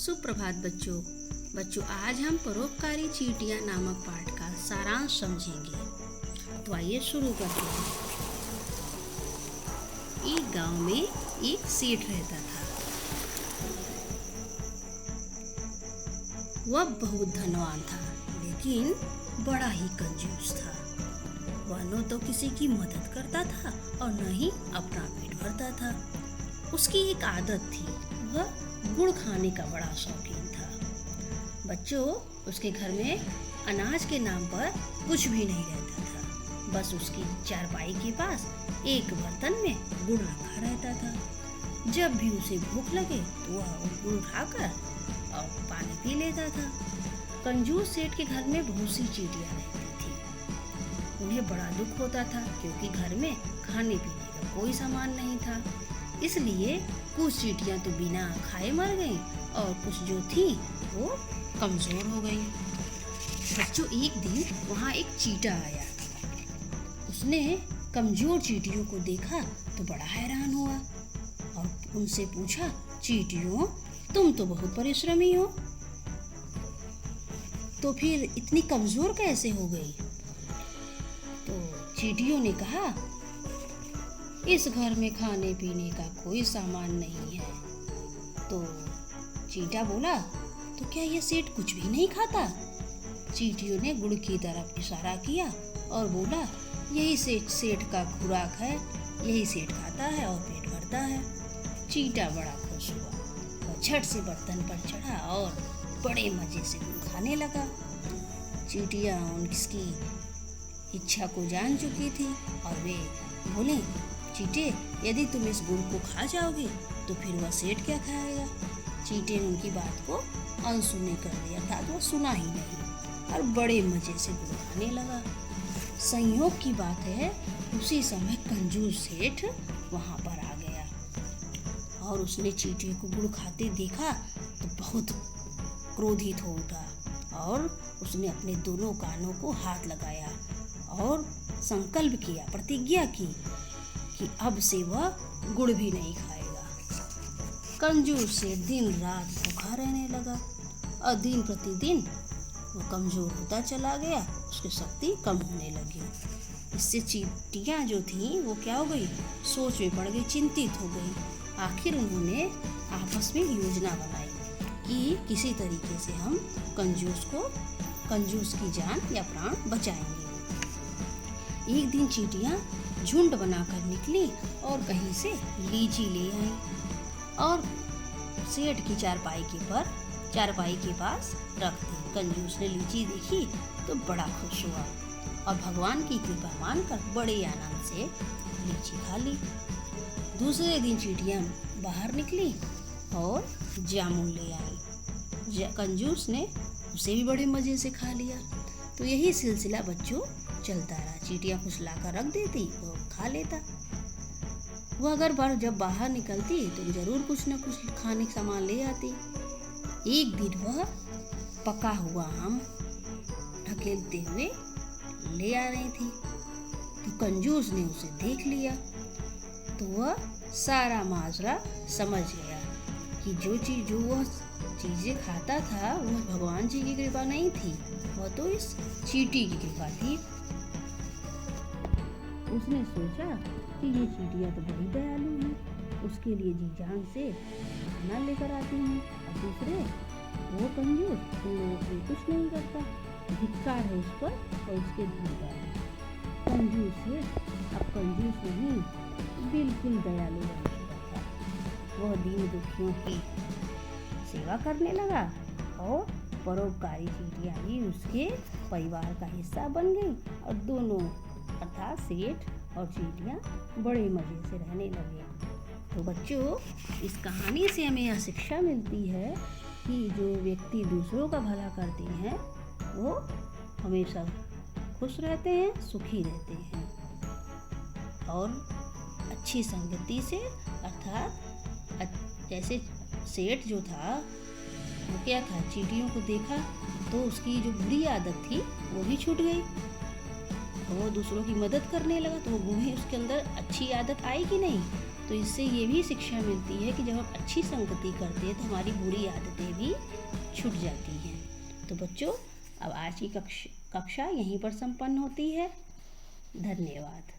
सुप्रभात बच्चों आज हम परोपकारी चींटियां नामक पाठ का सारांश समझेंगे। तो आइए शुरू करते हैं। एक गांव में एक सेठ रहता था। वह बहुत धनवान था, लेकिन बड़ा ही कंजूस था। वह न तो किसी की मदद करता था और न ही अपना पेट भरता था। उसकी एक आदत थी, वह गुड़ खाने का बड़ा शौकीन था। बच्चों, उसके घर में अनाज के नाम पर कुछ भी नहीं रहता था। बस उसकी चारपाई के पास एक बर्तन में गुड़ रखा रहता था। जब भी उसे भूख लगे तो वह गुड़ खाकर और पानी पी लेता था। कंजूस सेठ के घर में बहुत सी चींटियां रहती थी। उन्हें बड़ा दुख होता था, क्योंकि घर में खाने पीने का कोई सामान नहीं था। इसलिए कुछ चींटियां तो बिना खाए मर गईं और कुछ जो थी वो कमजोर हो गई। बच्चों, एक दिन वहाँ एक चींटा आया। उसने कमजोर चींटियों को देखा तो बड़ा हैरान हुआ और उनसे पूछा, चींटियों, तुम तो बहुत परिश्रमी हो, तो फिर इतनी कमजोर कैसे हो गई? तो चींटियों ने कहा, इस घर में खाने पीने का कोई सामान नहीं है। तो चींटा बोला, तो क्या यह सेठ कुछ भी नहीं खाता? चींटियों ने गुड़ की तरफ इशारा किया और बोला, यही सेठ का खुराक है, यही सेठ खाता है और पेट भरता है। चींटा बड़ा खुश हुआ। वह झट से बर्तन पर चढ़ा और बड़े मजे से गुड़ खाने लगा। चींटियां उसकी इच्छा को जान चुकी थी और वे बोले, चींटे, यदि तुम इस गुड़ को खा जाओगे तो फिर वह सेठ क्या खाएगा? चींटे ने उनकी बात को अनसुनी कर दिया, अर्थात वो सुना ही नहीं और बड़े मजे से गुड़ खाने लगा। संयोग की बात है, उसी समय कंजूस सेठ वहां पर आ गया और उसने चींटे को गुड़ खाते देखा तो बहुत क्रोधित हो उठा और उसने अपने दोनों कानों को हाथ लगाया और संकल्प किया, प्रतिज्ञा की कि अब से वह गुड़ भी नहीं खाएगा। कंजूस से दिन रात भूखा रहने लगा और दिन प्रतिदिन वह कमजोर होता चला गया, उसकी शक्ति कम होने लगी। इससे चींटियां जो थीं वो क्या हो गई, सोच में पड़ गई, चिंतित हो गई। आखिर उन्होंने आपस में योजना बनाई कि किसी तरीके से हम कंजूस की जान या प्राण बचाएंगे। एक दिन चींटियां झुंड बनाकर निकली और कहीं से लीची ले आई और सेठ की चारपाई के पास रख दी। कंजूस ने लीची देखी तो बड़ा खुश हुआ और भगवान की कृपा मानकर बड़े आनंद से लीची खा ली। दूसरे दिन चींटियां बाहर निकली और जामुन ले आई। कंजूस ने उसे भी बड़े मजे से खा लिया। तो यही सिलसिला बच्चों चलता रहा। चींटियां कुछ लाकर रख देती और खा लेता। वो अगर जब बाहर निकलती तो जरूर कुछ न कुछ खाने का सामान ले आती। एक दिन वह पका हुआ आम ढकेलते हुए ले आ रही थी। तो कंजूस ने उसे देख लिया तो वह सारा माजरा समझ गया कि जो वह चीजें खाता था वह भगवान जी की कृपा नहीं थी, वह तो इस चींटी की कृपा थी। उसने सोचा कि ये चींटियां तो बड़ी दयालु हैं, उसके लिए जी जान से खाना लेकर आती हैं और दूसरे वो कंजूस उन लोगों को कुछ नहीं करता, धिक्कार है उस पर और उसके धन का। कंजूस है अब कंजूस नहीं, बिल्कुल दयालु बन चुका था। वह दीन दुखियों की सेवा करने लगा और परोपकारी चींटियां भी उसके परिवार का हिस्सा बन गई और दोनों अर्थात सेठ और चींटियां बड़े मजे से रहने लगे। तो बच्चों, इस कहानी से हमें यह शिक्षा मिलती है कि जो व्यक्ति दूसरों का भला करते हैं वो हमेशा खुश रहते हैं, सुखी रहते हैं और अच्छी संगति से, अर्थात जैसे सेठ जो था वो क्या था, चींटियों को देखा तो उसकी जो बुरी आदत थी वो भी छूट गई। वो दूसरों की मदद करने लगा तो वो उसके अंदर अच्छी आदत आई कि नहीं? तो इससे ये भी शिक्षा मिलती है कि जब हम अच्छी संगति करते हैं तो हमारी बुरी आदतें भी छूट जाती हैं। तो बच्चों, अब आज की कक्षा यहीं पर संपन्न होती है। धन्यवाद।